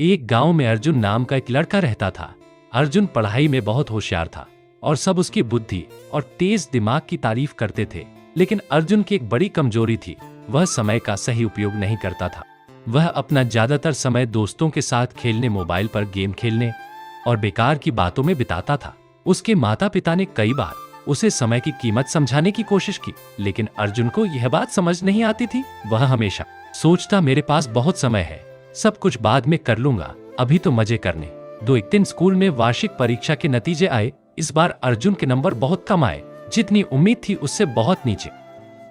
एक गांव में अर्जुन नाम का एक लड़का रहता था। अर्जुन पढ़ाई में बहुत होशियार था और सब उसकी बुद्धि और तेज दिमाग की तारीफ करते थे। लेकिन अर्जुन की एक बड़ी कमजोरी थी, वह समय का सही उपयोग नहीं करता था। वह अपना ज्यादातर समय दोस्तों के साथ खेलने, मोबाइल पर गेम खेलने और बेकार की बातों में बिताता था। उसके माता पिता ने कई बार उसे समय की कीमत समझाने की कोशिश की, लेकिन अर्जुन को यह बात समझ नहीं आती थी। वह हमेशा सोचता, मेरे पास बहुत समय है, सब कुछ बाद में कर लूंगा, अभी तो मजे करने दो। एक दिन स्कूल में वार्षिक परीक्षा के नतीजे आए। इस बार अर्जुन के नंबर बहुत कम आए, जितनी उम्मीद थी उससे बहुत नीचे।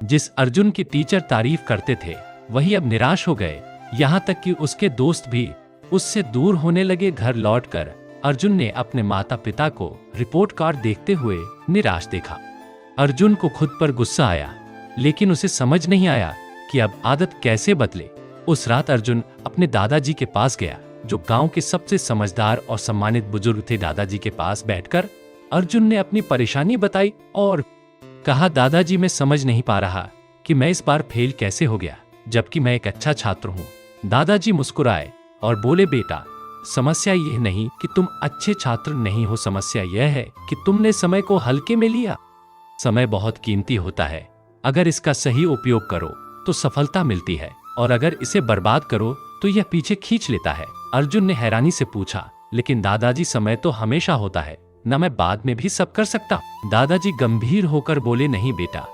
जिस अर्जुन की टीचर तारीफ करते थे वही अब निराश हो गए, यहाँ तक कि उसके दोस्त भी उससे दूर होने लगे। घर लौटकर अर्जुन ने अपने माता पिता को रिपोर्ट कार्ड देखते हुए निराश देखा। अर्जुन को खुद पर गुस्सा आया, लेकिन उसे समझ नहीं आया कि अब आदत कैसे बदले। उस रात अर्जुन अपने दादाजी के पास गया, जो गांव के सबसे समझदार और सम्मानित बुजुर्ग थे। दादाजी के पास बैठकर अर्जुन ने अपनी परेशानी बताई और कहा, दादाजी, मैं समझ नहीं पा रहा कि मैं इस बार फेल कैसे हो गया, जबकि मैं एक अच्छा छात्र हूँ। दादाजी मुस्कुराए और बोले, बेटा, समस्या यह नहीं कि तुम अच्छे छात्र नहीं हो, समस्या यह है कि तुमने समय को हल्के में लिया। समय बहुत कीमती होता है, अगर इसका सही उपयोग करो तो सफलता मिलती है, और अगर इसे बर्बाद करो तो यह पीछे खींच लेता है। अर्जुन ने हैरानी से पूछा, लेकिन दादाजी, समय तो हमेशा होता है न, मैं बाद में भी सब कर सकता। दादाजी गंभीर होकर बोले, नहीं बेटा,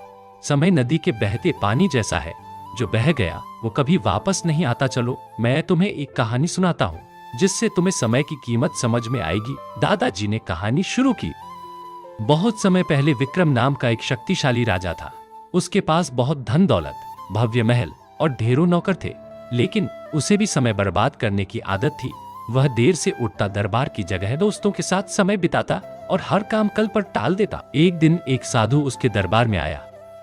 समय नदी के बहते पानी जैसा है, जो बह गया वो कभी वापस नहीं आता। चलो मैं तुम्हें एक कहानी सुनाता हूँ, जिससे तुम्हें समय की कीमत समझ में आएगी। दादाजी ने कहानी शुरू की। बहुत समय पहले विक्रम नाम का एक शक्तिशाली राजा था। उसके पास बहुत धन दौलत, भव्य महल और ढेरों नौकर थे, लेकिन उसे भी समय बर्बाद करने की आदत थी। वह देर से उठता, दरबार की जगह दोस्तों के साथ समय बिताता और हर काम कल पर टाल देता। एक दिन एक साधु उसके दरबार में आया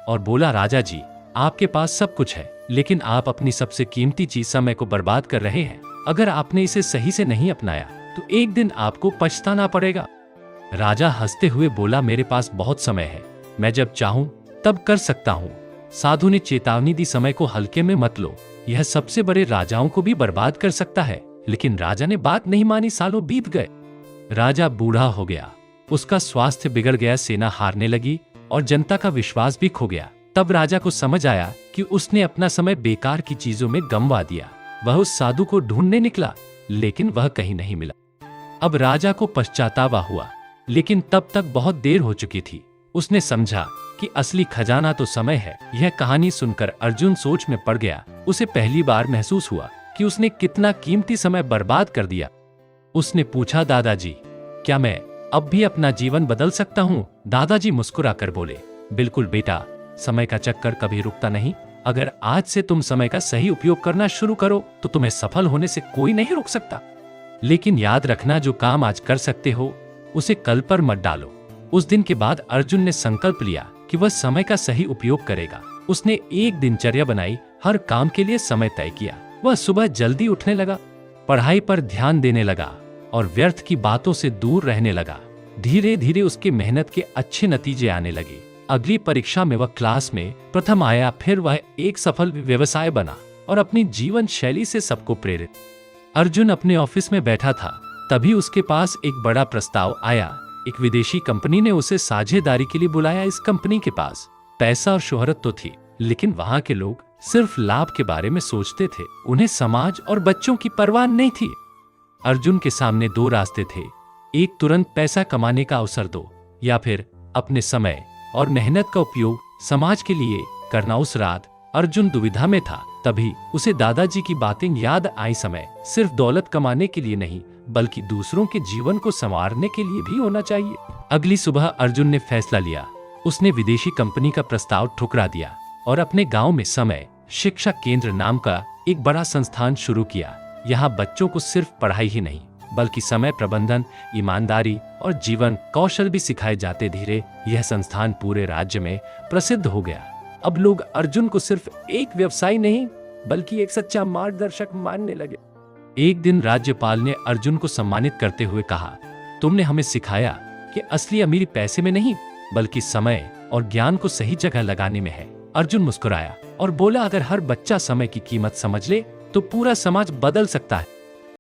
और बोला, राजा जी, आपके पास सब कुछ है, लेकिन आप अपनी सबसे कीमती चीज समय को बर्बाद कर रहे हैं। अगर आपने इसे सही से नहीं अपनाया तो एक दिन आपको पछताना पड़ेगा। राजा हंसते हुए बोला, मेरे पास बहुत समय है, मैं जब चाहूं तब कर सकता हूं। साधु ने चेतावनी दी, समय को हल्के में मत लो, यह सबसे बड़े राजाओं को भी बर्बाद कर सकता है। लेकिन राजा ने बात नहीं मानी। सालों बीत गए, राजा बूढ़ा हो गया, उसका स्वास्थ्य बिगड़ गया, सेना हारने लगी और जनता का विश्वास भी खो गया। तब राजा को समझ आया कि उसने अपना समय बेकार की चीजों में गंवा दिया। वह उस साधु को ढूंढने निकला, लेकिन वह कहीं नहीं मिला। अब राजा को पश्चाताप हुआ, लेकिन तब तक बहुत देर हो चुकी थी। उसने समझा कि असली खजाना तो समय है। यह कहानी सुनकर अर्जुन सोच में पड़ गया। उसे पहली बार महसूस हुआ कि उसने कितना कीमती समय बर्बाद कर दिया। उसने पूछा, दादाजी, क्या मैं अब भी अपना जीवन बदल सकता हूँ? दादाजी मुस्कुराकर बोले, बिल्कुल बेटा, समय का चक्कर कभी रुकता नहीं। अगर आज से तुम समय का सही उपयोग करना शुरू करो तो तुम्हें सफल होने से कोई नहीं रोक सकता। लेकिन याद रखना, जो काम आज कर सकते हो उसे कल पर मत डालो। उस दिन के बाद अर्जुन ने संकल्प लिया कि वह समय का सही उपयोग करेगा। उसने एक दिनचर्या बनाई, हर काम के लिए समय तय किया। वह सुबह जल्दी उठने लगा, पढ़ाई पर ध्यान देने लगा और व्यर्थ की बातों से दूर रहने लगा। धीरे धीरे उसकी मेहनत के अच्छे नतीजे आने लगे। अगली परीक्षा में वह क्लास में प्रथम आया। फिर वह एक सफल व्यवसाय बना और अपनी जीवन शैली से सबको प्रेरित। अर्जुन अपने ऑफिस में बैठा था, तभी उसके पास एक बड़ा प्रस्ताव आया। एक विदेशी कंपनी ने उसे साझेदारी के लिए बुलाया। इस कंपनी के पास पैसा और शोहरत तो थी, लेकिन वहां के लोग सिर्फ लाभ के बारे में सोचते थे। उन्हें समाज और बच्चों की परवाह नहीं थी। अर्जुन के सामने दो रास्ते थे, एक तुरंत पैसा कमाने का अवसर दो, या फिर अपने समय और मेहनत का उपयोग समाज के लिए करना। उस रात अर्जुन दुविधा में था। तभी उसे दादाजी की बातें याद आई, समय सिर्फ दौलत कमाने के लिए नहीं, बल्कि दूसरों के जीवन को संवारने के लिए भी होना चाहिए। अगली सुबह अर्जुन ने फैसला लिया। उसने विदेशी कंपनी का प्रस्ताव ठुकरा दिया और अपने गांव में समय शिक्षा केंद्र नाम का एक बड़ा संस्थान शुरू किया। यहाँ बच्चों को सिर्फ पढ़ाई ही नहीं, बल्कि समय प्रबंधन, ईमानदारी और जीवन कौशल भी सिखाए जाते। धीरे यह संस्थान पूरे राज्य में प्रसिद्ध हो गया। अब लोग अर्जुन को सिर्फ एक व्यवसायी नहीं, बल्कि एक सच्चा मार्गदर्शक मानने लगे। एक दिन राज्यपाल ने अर्जुन को सम्मानित करते हुए कहा, तुमने हमें सिखाया कि असली अमीरी पैसे में नहीं, बल्कि समय और ज्ञान को सही जगह लगाने में है। अर्जुन मुस्कुराया और बोला, अगर हर बच्चा समय की कीमत समझ ले तो पूरा समाज बदल सकता है।